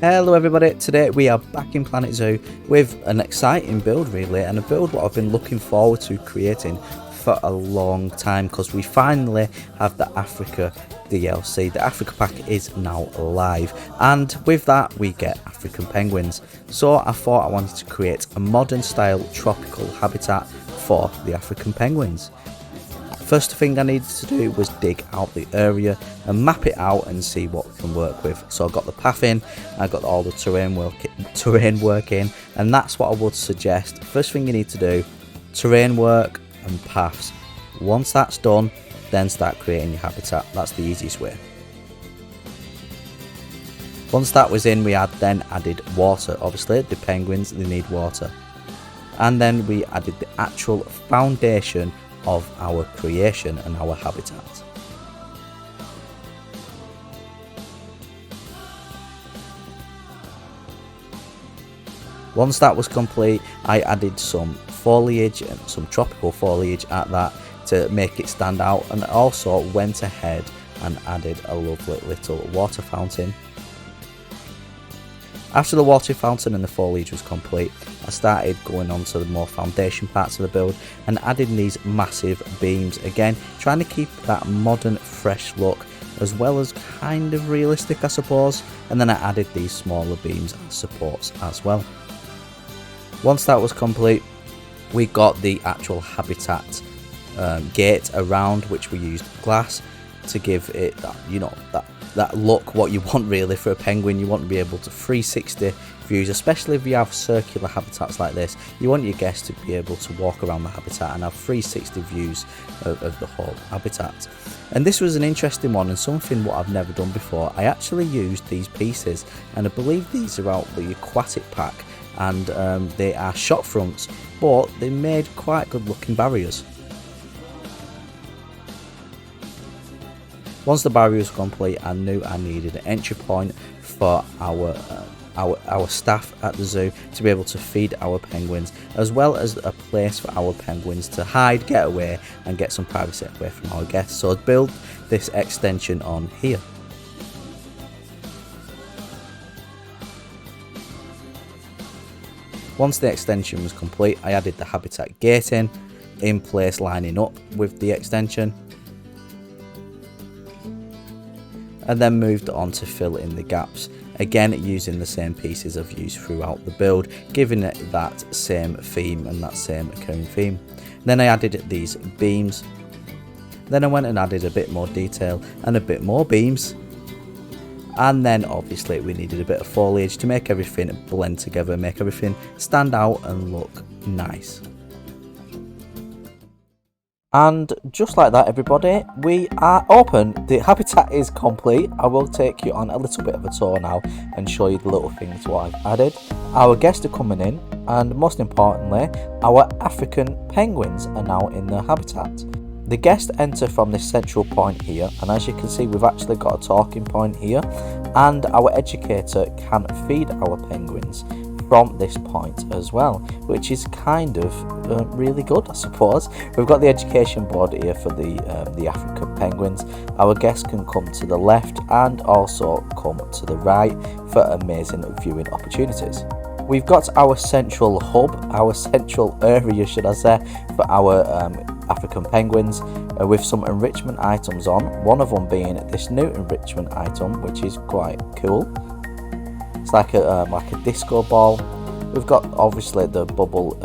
Hello everybody, today we are back in Planet Zoo with an exciting build really, and a build what I've been looking forward to creating for a long time because we finally have the Africa DLC. The Africa pack is now live, and with that we get African penguins. So I thought I wanted to create a modern style tropical habitat for the African penguins. First thing I needed to do was dig out the area and map it out and see what we can work with. So I got the path in, I got all the terrain work in, and that's what I would suggest. First thing you need to do, terrain work and paths. Once that's done, then start creating your habitat. That's the easiest way. Once that was in, we had then added water. Obviously the penguins, they need water. And then we added the actual foundation of our creation and our habitat. Once that was complete, I added some foliage and some tropical foliage at that to make it stand out, and also went ahead and added a lovely little water fountain. After the water fountain and the foliage was complete, I started going on to the more foundation parts of the build and adding these massive beams, again trying to keep that modern fresh look as well as kind of realistic I suppose, and then I added these smaller beams as supports as well. Once that was complete, we got the actual habitat gate around, which we used glass to give it that, you know, that look what you want really for a penguin. You want to be able to 360 views, especially if you have circular habitats like this. You want your guests to be able to walk around the habitat and have 360 views of the whole habitat. And this was an interesting one and something what I've never done before. I actually used these pieces, and I believe these are out the aquatic pack, and they are shot fronts, but they made quite good looking barriers. Once the barrier was complete, I knew I needed an entry point for our staff at the zoo to be able to feed our penguins, as well as a place for our penguins to hide, get away, and get some privacy away from our guests. So I built this extension on here. Once the extension was complete, I added the habitat gate in place, lining up with the extension, and then moved on to fill in the gaps, again using the same pieces I've used throughout the build, giving it that same theme and that same occurring theme. Then I added these beams, then I went and added a bit more detail and a bit more beams, and then obviously we needed a bit of foliage to make everything blend together, make everything stand out and look nice. And just like that everybody, we are open. The habitat is complete. I will take you on a little bit of a tour now and show you the little things what I've added. Our guests are coming in, and most importantly, our African penguins are now in the habitat. The guests enter from this central point here, and as you can see we've actually got a talking point here, and our educator can feed our penguins from this point as well, which is kind of really good I suppose. We've got the education board here for the African penguins. Our guests can come to the left and also come to the right for amazing viewing opportunities. We've got our central hub, our central area should I say, for our African penguins with some enrichment items on, one of them being this new enrichment item which is quite cool. It's like a disco ball. We've got obviously the bubble,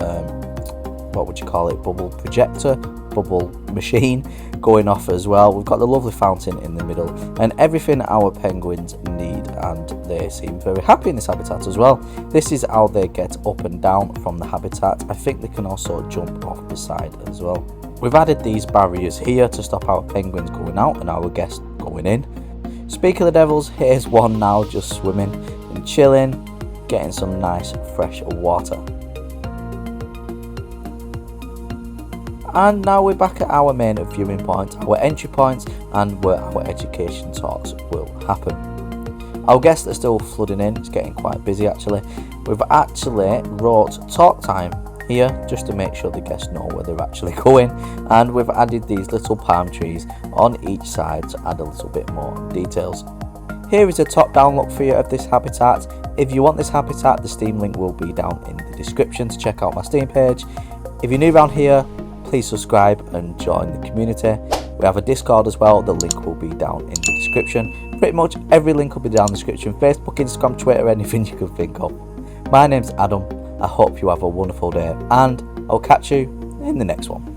what would you call it, bubble projector, bubble machine going off as well. We've got the lovely fountain in the middle, and everything our penguins need, and they seem very happy in this habitat as well. This is how they get up and down from the habitat. I think they can also jump off the side as well. We've added these barriers here to stop our penguins going out and our guests going in. Speak of the devils, here's one now just swimming and chilling, getting some nice fresh water. And now we're back at our main viewing point, our entry point, and where our education talks will happen. Our guests are still flooding in, it's getting quite busy actually. We've actually wrote talk time here just to make sure the guests know where they're actually going, and we've added these little palm trees on each side to add a little bit more details. Here is a top down look for you of this habitat. If you want this habitat, the Steam link will be down in the description to check out my Steam page. If you're new around here, please subscribe and join the community. We have a Discord as well, the link will be down in the description. Pretty much every link will be down in the description: Facebook, Instagram, Twitter, anything you can think of. My name's Adam, I hope you have a wonderful day, and I'll catch you in the next one.